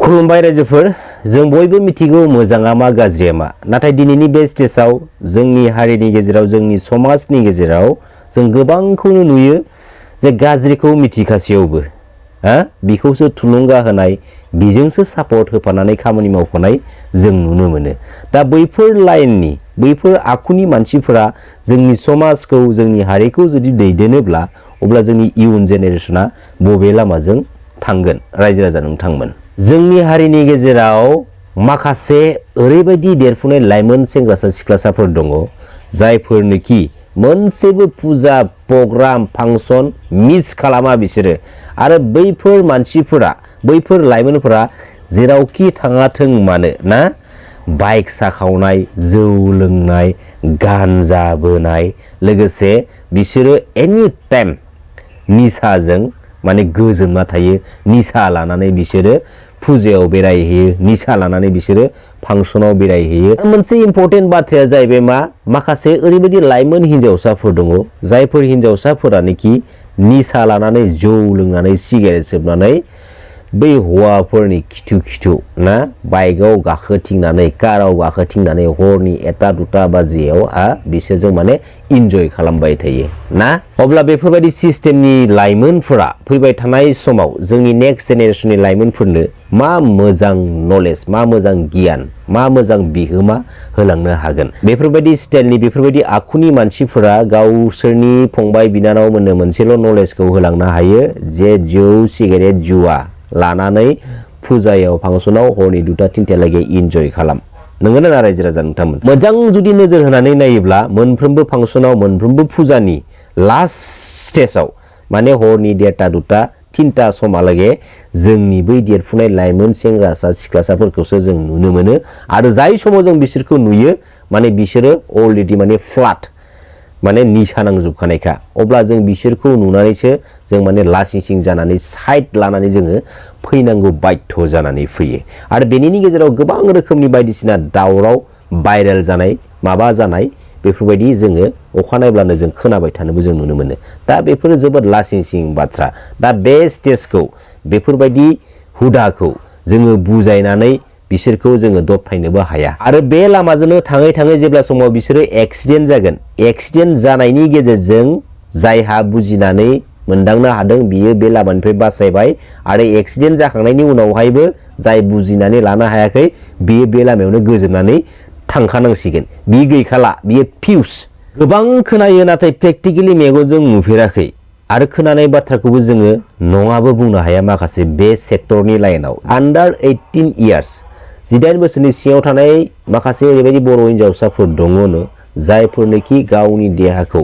खुलुमबाय रायजोफोर जों बयबो मिथिगौ मोजाङा मा गाज्रिया मा नाथाय दिनैनि बे स्टेजआव जोंनि हारिनि गेजेराव जोंनि समाजनि गेजेराव जों गोबांखौनो नुयो जे गाज्रिखौ मिथिखासेयावबो बिखौसो थुलुंगा होनाय बिजोंसो सापर्ट होफानानै खामानि मावफानाय जों नुनो मोनो। दा बैफोर लाइननि बैफोर आखुनि मानसिफोरा जोंनि समाजखौ जोंनि हारिखौ जुदि दैदेनोब्ला अब्ला जोंनि इयुन जेनेरेशना बबे लामाजों थांगोन रायजो राजा नोंथांमोन। जोंनि हारिनि गेजेराव माखासे ओरैबायदि देरफुनाय लाइमोन सेंग्रासा सिख्लासाफोर दङ जायफोरनोखि मोनसेबो फुजा प्रग्राम फांसन मिस खालामा बिसोरो आरो बैफोर मानसिफोरा बैफोर लाइमोनफोरा जेरावखि थाङाथों मानो ना बाइक साखावनाय जौ लोंनाय गानजा बोनाय लोगोसे बिसोरो एनि टाइम निसाजों माने गोजोनना थायो। निसा लानानै बिसोरो फुजायाव बेरायहैयो, निसा लानानै बिसोरो फांसनाव बेरायहैयो। मोनसे इम्पर्टेन्ट बाथ्राया जाहैबाय माखासे ओरैबायदि लाइमोन हिन्जावसाफोर दङ जायफोर हिन्जावसाफोरानोखि निसा लानानै जौ लोंनानै सिगारेट सोबनानै बै हौवाफोरनि खिथु ना बाइकआव गाखोथिंनानै काराव गाखोथिंनानै हरनि 1-2 बाजियाव बिसोरजों माने इन्जय खालामबाय थायो ना। अब्ला बेफोरबायदि सिस्टेमनि लाइमोनफोरा फैबाय थानाय समाव जोंनि नेक्स्ट जेनेरेशननि लाइमोनफोरनो मा मोजां नलेज मा मोजां गियान मा मोजां बिहोमा होलांनो हागोन। बेफोरबायदि स्टाइलनि बेफोरबायदि आखुनि मानसिफोरा गावसोरनि फंबाय बिनानावमोननो मोनसेल' नलेजखौ होलांनो हायो जे जौ सिगारेट जुवा लानानै फुजायाव फांसनाव हरनि 2-3 इन्जय खालाम। नंगौना ना रायजो राजा नोंथांमोन? मोजां जुदि नोजोर होनानै नायोब्ला मोनफ्रोमबो फांसनाव मोनफ्रोमबो फुजानि लास्ट स्टेजाव माने हरनि 1-2-3 समालागे जोंनि बै देरफुनाय लाइमोन सेंग्रासा सिख्लासाफोरखौसो जों नुनो मोनो आरो जाय समाव जों बिसोरखौ नुयो माने बिसोरो अलरेडि माने फ्लाट माने निसा नांजोबखानायखा। अब्ला जों बिसोरखौ नुनानैसो जों माने लासिंसिं जानानै साइड लानानै जोङो फैनांगौ बाध्य जानानै फैयो आरो बेनिनि गेजेराव गोबां रोखोमनि बायदिसिना दावराव भाइरेल जानाय माबा जानाय बेफोरबायदि जोङो अखानायब्लानो जों खोनाबाय थानोबो जों नुनो मोनो। दा बेफोरो जोबोद लासिंसिं बाथ्रा। दा बे स्टेजखौ बेफोरबायदि हुदाखौ जोङो बुजायनानै बिसोरखौ जोङो दबथायनोबो हाया आरो बे लामाजोंनो थाङै थाङै जेब्ला समाव बिसोरो एक्सिडेन्ट जागोन एक्सिडेन्ट जानायनि गेजेरजों जायहा बुजिनानै मोनदांनो हादों बियो बे लामानिफ्राय बासायबाय आरो एक्सिडेन्ट जाखांनायनि उनावहायबो जाय बुजिनानै लानो हायाखै बियो बे लामायावनो गोजोननानै थांखानांसिगोन। बि गैखाला बियो फिउस। गोबां खोनायो नाथाय प्रेक्टिकेलि मेगनजों नुफेराखै आरो खोनानाय बाथ्राखौबो जोङो नङाबो बुंनो हाया। माखासे बे सेक्टरनि लाइनाव आन्डार 18 इयार्स 18 बोसोरनि सिङाव थानाय माखासे ओरैबायदि बर' हिन्जावसाफोर दङनो जायफोरनोखि गावनि देहाखौ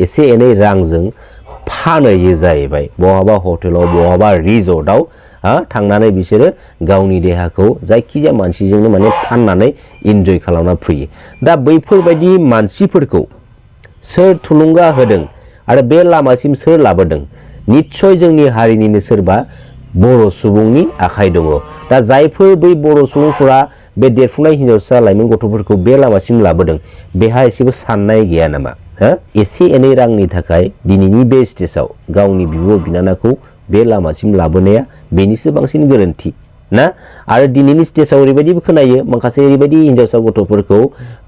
एसे एनै रांजों फानहैयो जाहैबाय। बहाबा हटेलाव बहाबा रिजर्टआव थांनानै बिसोरो गावनि देहाखौ जायखिजाया मानसिजोंनो माने फाननानै इन्जय खालामना फैयो। दा बैफोरबायदि मानसिफोरखौ सोर थुलुंगा होदों आरो बे लामासिम सोर लाबोदों? निस्सय जोंनि हारिनिनो सोरबा बर' सुबुंनि आखाइ दङ। दा जायफोर बै बर' सुबुंफोरा बे देरफुनाय हिन्जावसा लाइमोन गथ'फोरखौ बे लामासिम लाबोदों बेहा एसेबो साननाय गैया नामा? एसे एनै रांनि थाखाय दिनैनि बे स्टेजआव गावनि बिब' बिनानावखौ बे लामासिम लाबोनाया बेनिसो बांसिन गोरोन्थि ना। आरो दिनैनि स्टेजआव ओरैबायदिबो खोनायो माखासे ओरैबायदि हिन्जावसा गथ'फोरखौ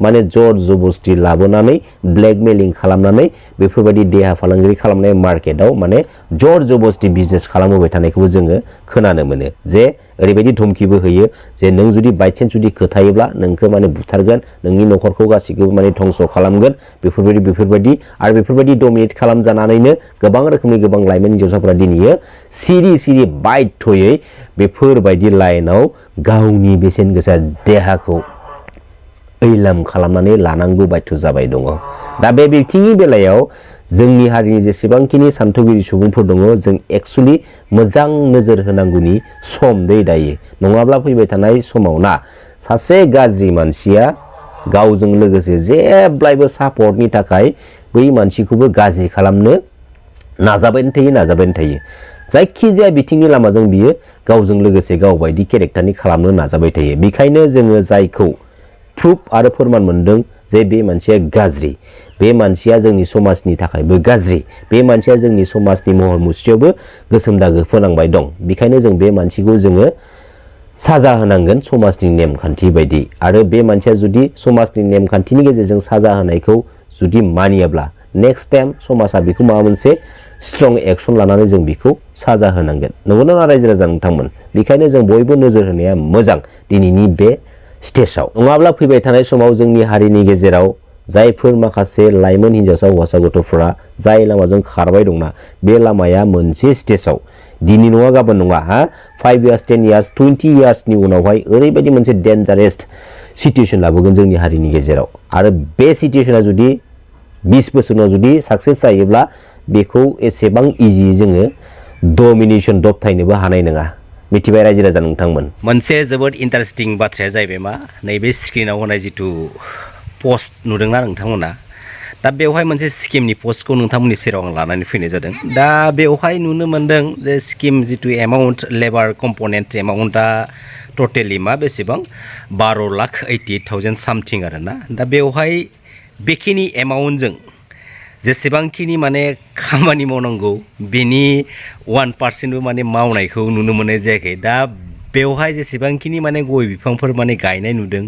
माने जर जबस्ति लाबोनानै ब्लेकमेलिं खालामनानै बेफोरबायदि देहा फालांगिरि खालामनाय मार्केटआव माने जर जबस्ति बिजनेस खालामहोबाय थानायखौबो जोङो खोनानो मोनो। जे ओरैबायदि धमकिबो होयो जे नों जुदि बाइचान्स जुदि खोथायोब्ला नोंखौ माने बुथारगोन, नोंनि न'खरखौ गासैखौबो माने धंस खालामगोन बेफोरबायदि आरो बेफोरबायदि डमिनेट खालामजानानैनो गोबां रोखोमनि गोबां लाइमोन हिन्जावसाफोरा दिनैयो सिरि बाध्ययै बेफोरबायदि लाइनाव गावनि बेसेन गोसा देहाखौ ऐलाम खालामनानै लानांगौ बाध्य जाबाय दङ। दा बे बिथिंनि बेलायाव जोंनि हारिनि जेसेबांखिनि सान्थौगिरि सुबुंफोर दङ जों एक्सुअलि मोजां नोजोर होनांगौनि सम दायो। नङाब्ला फैबाय थानाय समाव ना सासे गाज्रि मानसिया गावजों लोगोसे जेब्लायबो सापर्टनि थाखाय बै मानसिखौबो गाज्रि खालामनो नाजाबाय थायो। जायखिजाया बिथिंनि लामाजों बियो गावजों लोगोसे गावबायदि केरेक्टारनि खालामनो नाजाबाय थायो। बेखायनो जोङो जायखौ प्रुफ आरो फोरमान मोनदों जे बे मानसिया गाज्रि, बे मानसिया जोंनि समाजनि थाखायबो गाज्रि, बे मानसिया जोंनि समाजनि महर मुस्रियावबो गोसोम दागो फोनांबाय दं। बेखायनो जों बे मानसिखौ जोङो साजा होनांगोन समाजनि नेमखान्थि बायदि आरो बे मानसिया जुदि समाजनि नेमखान्थिनि गेजेरजों साजा होनायखौ जुदि मानियाब्ला नेक्स्ट टाइम समाजा बेखौ माबा मोनसे स्ट्रं एक्शन लानानै जों बेखौ साजा होनांगोन नंगौना रायजो राजा नोंथांमोन बेखायनो जों बयबो नोजोर होनाया मोजां दिनैनि बे स्टेजाव नङाब्ला फैबाय थानाय समाव जोंनि हारिनि गेजेराव जायफोर माखासे लाइमोन हिनजावसा हौवासा गथ'फोरा जाय लामाजों खारबाय दंना बे लामाया मोनसे स्टेजाव दिनै नङा गाबोन नङा 5 years 10 years 20 yearsनि उनावहाय ओरैबायदि मोनसे डेन्जारेस सिचुएशन लाबोगोन जोंनि हारिनि गेजेराव आरो बे सिचुएशना जुदि 20 बोसोराव जुदि साक्सेस जायोब्ला बेखौ एसेबां इजि जोङो डमिनेशन दबथायनोबो हानाय नङा मिथिबाय रायजो राजा नोंथांमोन मोनसे जोबोद इन्टारेस्टिं बाथ्राया जाहैबाय मा नैबे स्क्रिनाव होनाय जिथु पस्ट नुदोंना नोंथांमोना दा बेवहाय मोनसे स्किमनि पस्टखौ नोंथांमोननि सेराव आं लानानै फैनाय जादों दा बेवहाय नुनो मोनदों जे स्किम जिथु एमाउन्ट लेबार कम्पनेन्ट एमाउन्टआ टटेलि मा बेसेबां 12,80,000 सामथिं आरोना दा बेवहाय बेखिनि एमाउन्टजों जेसेबांखिनि माने खामानि मावनांगौ बेनि 1%बो माने मावनायखौ नुनो मोननाय जायाखै दा बेवहाय जेसेबांखिनि माने गय बिफांफोर माने गायनाय नुदों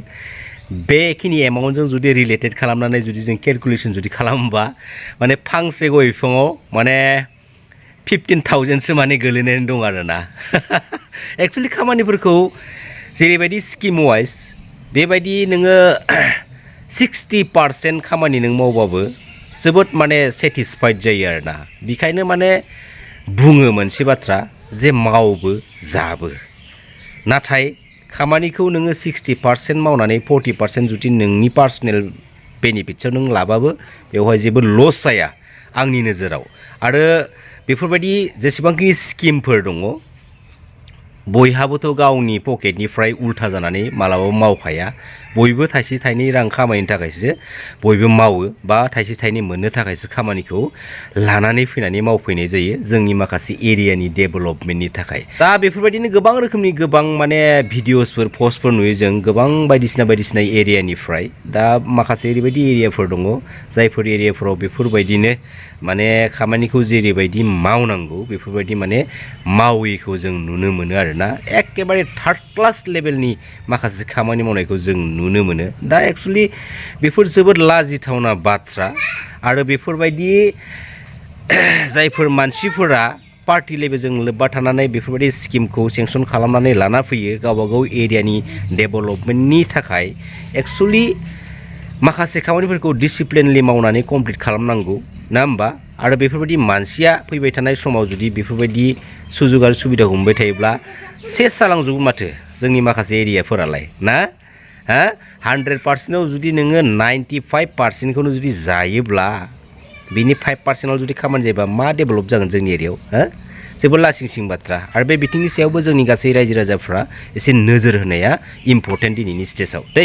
बेखिनि एमाउन्टजों जुदि रिलेटेड खालामनानै जुदि जों केलकुलेसन जुदि खालामोबा माने फांसे गय बिफाङाव माने 15,000सो माने गोलैनानै दं आरोना एक्चुअलि खामानिफोरखौ जेरैबायदि स्किम वाइज बेबायदि नोङो 60% खामानि नों मावबाबो जोबोद माने सेटिसफाइड जायो आरोना बेखायनो माने बुङो मोनसे बाथ्रा जे मावबो जाबो नाथाय खामानिखौ नोङो 60% मावनानै 40% जुदि नोंनि पार्सनेल बेनिफिट्सआव नों लाबाबो बेवहाय जेबो लस जाया आंनि नोजोराव आरो बेफोरबायदि जेसेबांखिनि स्किमफोर दङ बयहाबोथ' गावनि पकेटनिफ्राय उल्था जानानै मालाबाबो मावखाया बयबो थाइसे थाइनै रां खामायनो थाखायसो बयबो मावो बा थाइसे थाइनै मोननो थाखायसो खामानिखौ लानानै फैनानै मावफैनाय जायो जोंनि माखासे एरियानि डेभेलपमेन्टनि थाखाय दा बेफोरबायदिनो गोबां रोखोमनि गोबां माने भिडिअसफोर पस्टफोर नुयो जों गोबां बायदिसिना एरियानिफ्राय दा माखासे ओरैबायदि एरियाफोर दङ जायफोर एरियाफोराव बेफोरबायदिनो माने खामानिखौ जेरैबायदि मावनांगौ बेफोरबायदि माने मावैखौ जों नुनो मोनो आरोना एकेबारे थार्ड क्लास लेभेलनि माखासे खामानि मावनायखौ जों नुनो मोनो दा एक्चुअलि बेफोर जोबोद लाजिथावना बाथ्रा आरो बेफोरबायदि जायफोर मानसिफोरा पार्टि लेभेलजों लोब्बा थानानै बेफोरबायदि स्किमखौ सेंसन खालामनानै लाना फैयो गावबागाव एरियानि डेभेलपमेन्टनि थाखाय एक्चुअलि माखासे खामानिफोरखौ डिसिप्लिनलि मावनानै कमप्लिट खालामनांगौ ना होमबा आरो बेफोरबायदि मानसिया फैबाय थानाय समाव जुदि बेफोरबायदि सुजुग आरो सुबिदाखौ मोनबाय थायोब्ला सेस जालांजोबो माथो जोंनि माखासे एरियाफोरालाय ना 100%आव जुदि नोङो 95%खौनो जुदि जायोब्ला बिनि 5%आव जुदि खामानि जायोबा मा डेभेलप जागोन जोंनि एरियायाव जोबोद लासिंसिं बाथ्रा आरो बे बिथिंनि सायावबो जोंनि गासै रायजो राजाफ्रा एसे नोजोर होनाया इम्परटेन्ट दिनैनि स्टेजाव दै